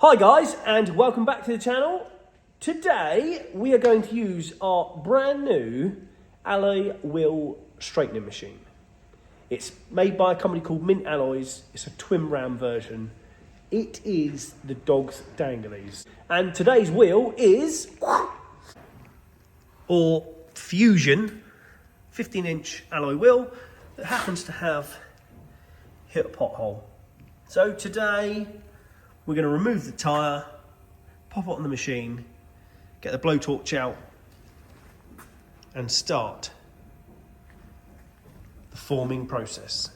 Hi guys, and welcome back to the channel. Today we are going to use our brand new alloy wheel straightening machine. It's made by a company called Mint Alloys. It's a twin ram version. It is the dog's danglies. And today's wheel is or Fusion 15-inch alloy wheel that happens to have hit a pothole. So today we're going to remove the tyre, pop it on the machine, get the blowtorch out and start the forming process.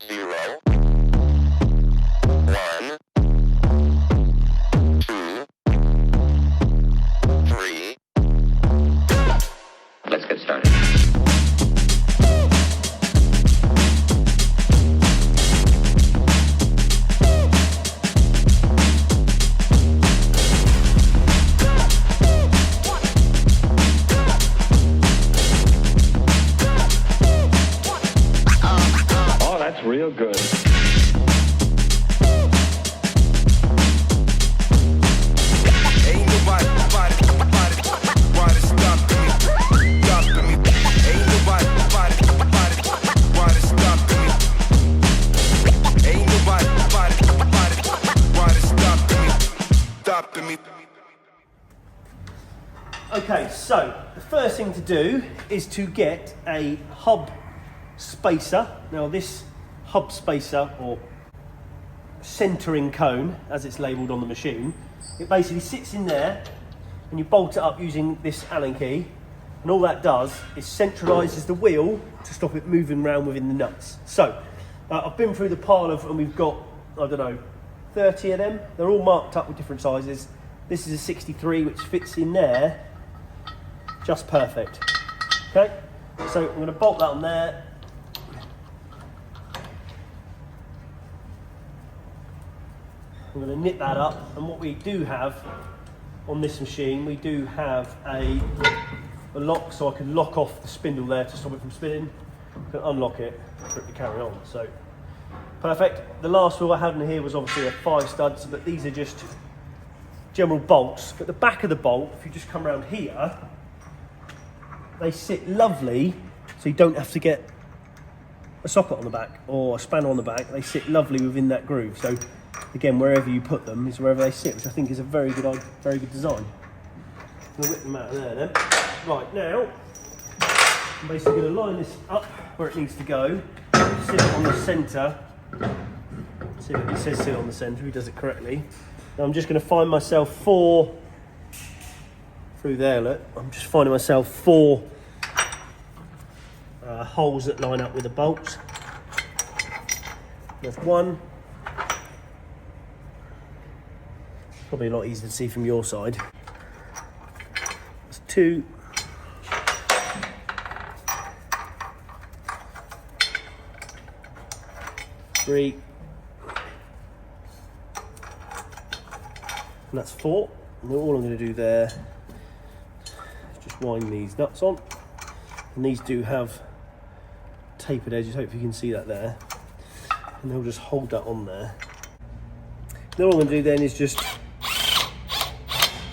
0, 1, 2, 3. Let's get started. Real good. Ain't nobody stopping me. Ain't nobody stopping me. Ain't nobody stopping me. Okay, so the first thing to do is to get a hub spacer. Now this hub spacer, or centering cone as it's labelled on the machine, it basically sits in there and you bolt it up using this Allen key, and all that does is centralises the wheel to stop it moving around within the nuts. So I've been through the pile of, and we've got, I don't know, 30 of them. They're all marked up with different sizes. This is a 63 which fits in there just perfect. Okay, so I'm going to bolt that on there. I'm going to knit that up, and what we do have on this machine, we do have a lock, so I can lock off the spindle there to stop it from spinning. I can unlock it for it to carry on. So perfect. The last wheel I had in here was obviously a 5 studs, but these are just general bolts. But the back of the bolt, if you just come around here, they sit lovely, so you don't have to get a socket on the back or a spanner on the back. They sit lovely within that groove. So again, wherever you put them is wherever they sit, which I think is a very good design. I'm going to whip them out of there then. Right, now I'm basically going to line this up where it needs to go, sit it on the centre. See if it says sit on the centre, he does it correctly. Now I'm just going to find myself 4 through there, look. I'm just finding myself 4 holes that line up with the bolts. There's 1. Probably a lot easier to see from your side. There's 2. 3. And that's 4. And all I'm going to do there is just wind these nuts on. And these do have tapered edges, hopefully you can see that there. And they'll just hold that on there. Then all I'm going to do then is just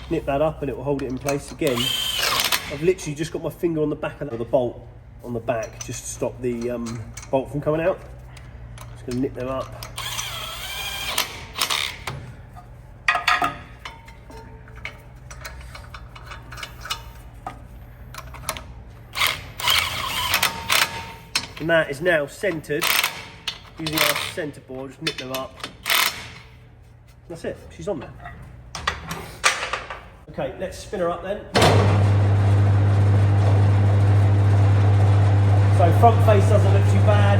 knit that up and it will hold it in place again. I've literally just got my finger on the back of the bolt on the back just to stop the bolt from coming out. Just going to knit them up. And that is now centred using our centre board. Just knit them up. That's it, she's on there. Okay, let's spin her up then. So front face doesn't look too bad.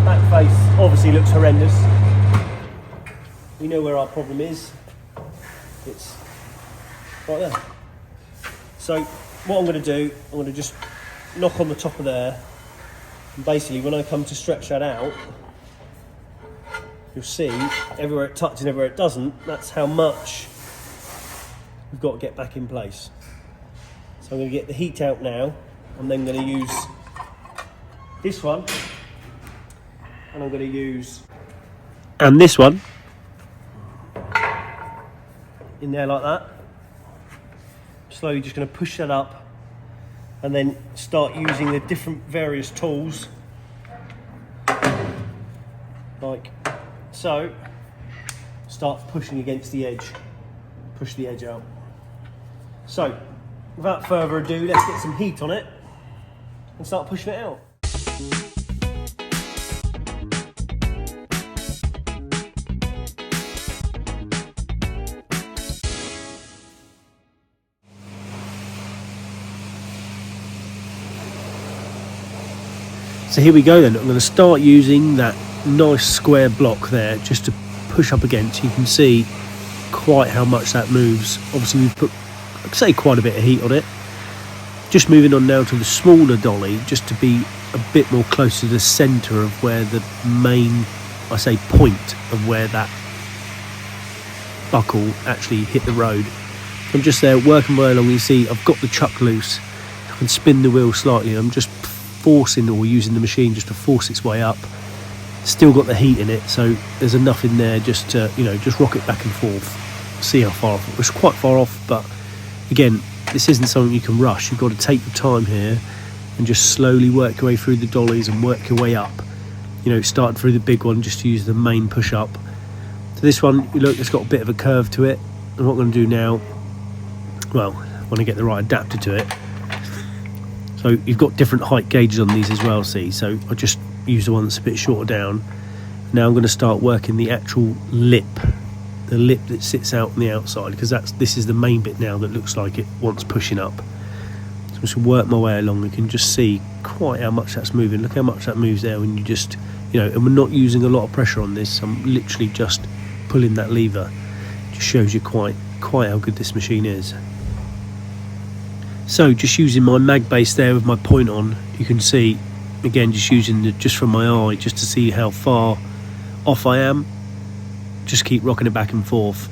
Back face obviously looks horrendous. We know where our problem is. It's right there. So what I'm going to do, I'm going to just knock on the top of there. And basically when I come to stretch that out, you'll see everywhere it touches and everywhere it doesn't, that's how much we've got to get back in place. So I'm going to get the heat out now. I'm then going to use this one, and I'm going to use And this one, in there like that. Slowly just going to push that up and then start using the different various tools like so. Start pushing against the edge, push the edge out. So without further ado, let's get some heat on it and start pushing it out. So here we go then. I'm going to start using that nice square block there just to push up against. You can see quite how much that moves. Obviously we've put, I'd say, quite a bit of heat on it. Just moving on now to the smaller dolly, just to be a bit more close to the centre of where the main, I say, point of where that buckle actually hit the road. I'm just there working my way along. You see I've got the chuck loose. I can spin the wheel slightly. I'm just forcing or using the machine just to force its way up. Still got the heat in it, so there's enough in there just to, you know, just rock it back and forth, see how far off. It's quite far off, but again, this isn't something you can rush. You've got to take your time here and just slowly work your way through the dollies and work your way up. You know, start through the big one just to use the main push up. So this one, you look, it's got a bit of a curve to it. And what I'm going to do now, well, I want to get the right adapter to it. So you've got different height gauges on these as well, see, so I just use the one that's a bit shorter down. Now I'm going to start working the actual lip, the lip that sits out on the outside, because this is the main bit now that looks like it wants pushing up. So I'm just going to work my way along. You can just see quite how much that's moving. Look how much that moves there when you just, you know, and we're not using a lot of pressure on this. I'm literally just pulling that lever. Just shows you quite how good this machine is. So just using my mag base there with my point on, you can see, again, just using just from my eye, just to see how far off I am. Just keep rocking it back and forth.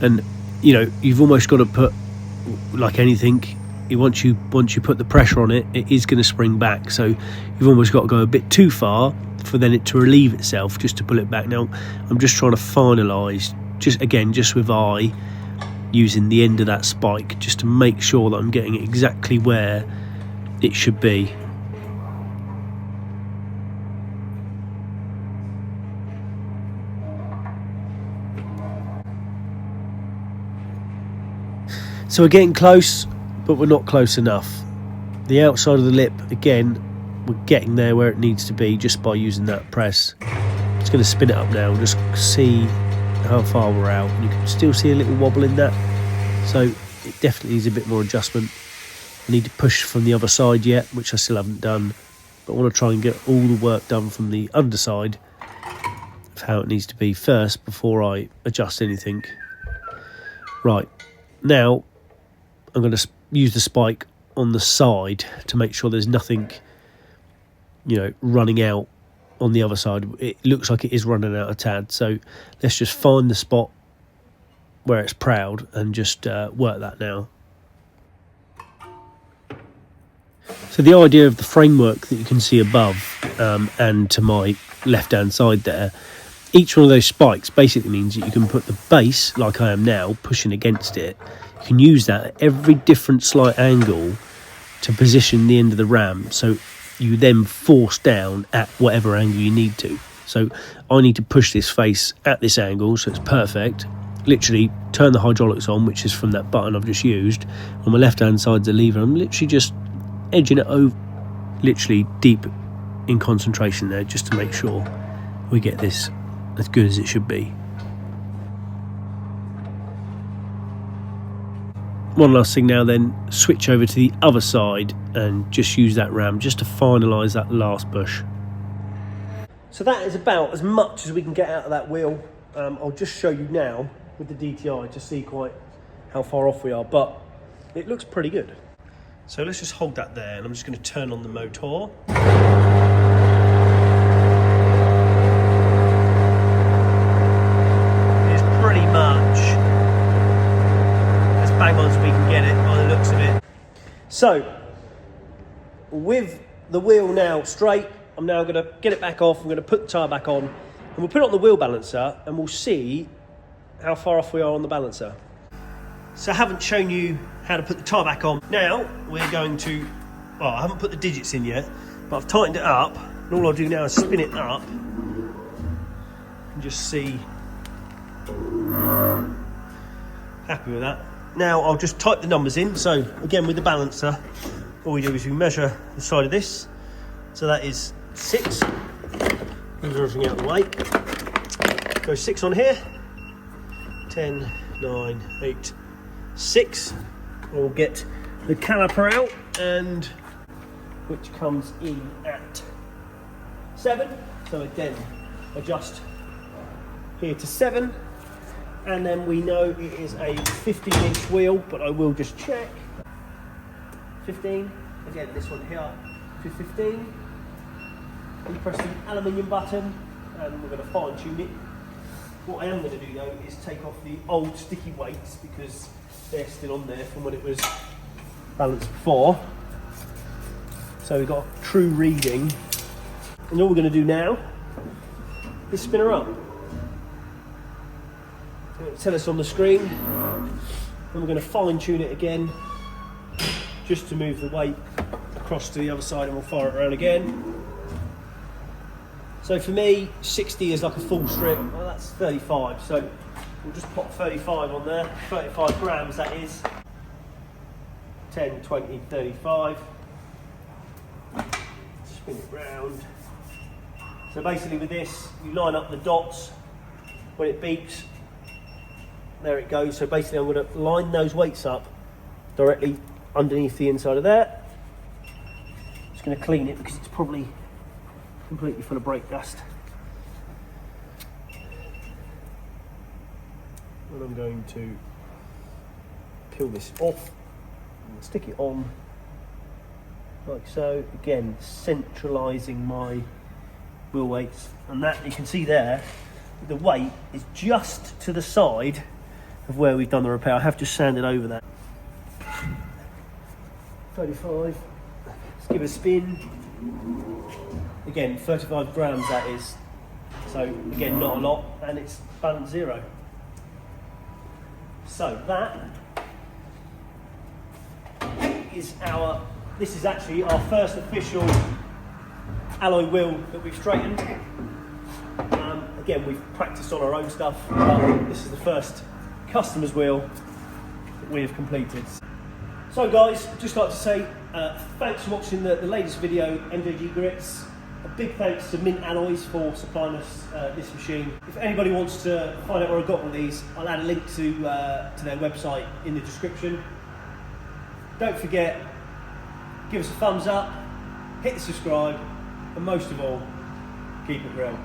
And, you know, you've almost got to put, like anything, once you put the pressure on it, it is going to spring back. So you've almost got to go a bit too far for then it to relieve itself, just to pull it back. Now, I'm just trying to finalise, just with eye, using the end of that spike just to make sure that I'm getting it exactly where it should be. So we're getting close, but we're not close enough. The outside of the lip, again, we're getting there where it needs to be just by using that press. Just going to spin it up now and just see how far we're out. You can still see a little wobble in that, so it definitely needs a bit more adjustment. I need to push from the other side yet, which I still haven't done, but I want to try and get all the work done from the underside of how it needs to be first before I adjust anything. Right, now I'm going to use the spike on the side to make sure there's nothing, you know, running out on the other side. It looks like it is running out a tad, so let's just find the spot where it's proud and just work that now. So the idea of the framework that you can see above and to my left hand side there, each one of those spikes basically means that you can put the base, like I am now, pushing against it. You can use that at every different slight angle to position the end of the ram, so you then force down at whatever angle you need to. So I need to push this face at this angle so it's perfect. Literally turn the hydraulics on, which is from that button I've just used. On my left hand side's the lever. I'm literally just edging it over, literally deep in concentration there, just to make sure we get this as good as it should be. One last thing now then, switch over to the other side and just use that ram just to finalise that last push. So that is about as much as we can get out of that wheel. I'll just show you now with the DTI to see quite how far off we are, but it looks pretty good. So let's just hold that there, and I'm just going to turn on the motor. It's pretty much as bang on as we can get it by the looks of it. So with the wheel now straight, I'm now going to get it back off. I'm going to put the tyre back on, And we'll put it on the wheel balancer and we'll see how far off we are on the balancer. So I haven't shown you how to put the tyre back on. Now we're going to, well, I haven't put the digits in yet, but I've tightened it up. And all I'll do now is spin it up and just see. Happy with that. Now I'll just type the numbers in. So again, with the balancer, all we do is we measure the side of this. So that is 6. Move everything out of the way. Go 6 on here. 10, 9, 8, 6. We'll get the caliper out, and which comes in at 7. So again, adjust here to 7. And then we know it is a 15-inch wheel, but I will just check. 15. Again, this one here to 15. You press the aluminium button, and we're going to fine tune it. What I am going to do though is take off the old sticky weights because they're still on there from when it was balanced before. So we've got a true reading. And all we're going to do now is spin her up. It'll tell us on the screen. And we're going to fine tune it again just to move the weight across to the other side, and we'll fire it around again. So for me, 60 is like a full strip. Well, that's 35. So we'll just pop 35 on there. 35 grams, that is. 10, 20, 35. Spin it round. So basically with this, you line up the dots. When it beeps, there it goes. So basically I'm going to line those weights up directly underneath the inside of there. Just going to clean it because it's probably completely full of brake dust. And I'm going to peel this off and stick it on like so. Again, centralising my wheel weights, and that you can see there, the weight is just to the side of where we've done the repair. I have just sanded over that. 35. Let's give it a spin. Again, 35 grams that is. So again, not a lot, and it's balance 0. So that is this is actually our first official alloy wheel that we've straightened. Again, we've practiced on our own stuff, but this is the first customer's wheel that we have completed. So guys, just like to say thanks for watching the latest video, MJG Grits. A big thanks to Mint Alloys for supplying us this machine. If anybody wants to find out where I got all these, I'll add a link to their website in the description. Don't forget, give us a thumbs up, hit the subscribe, and most of all, keep it real.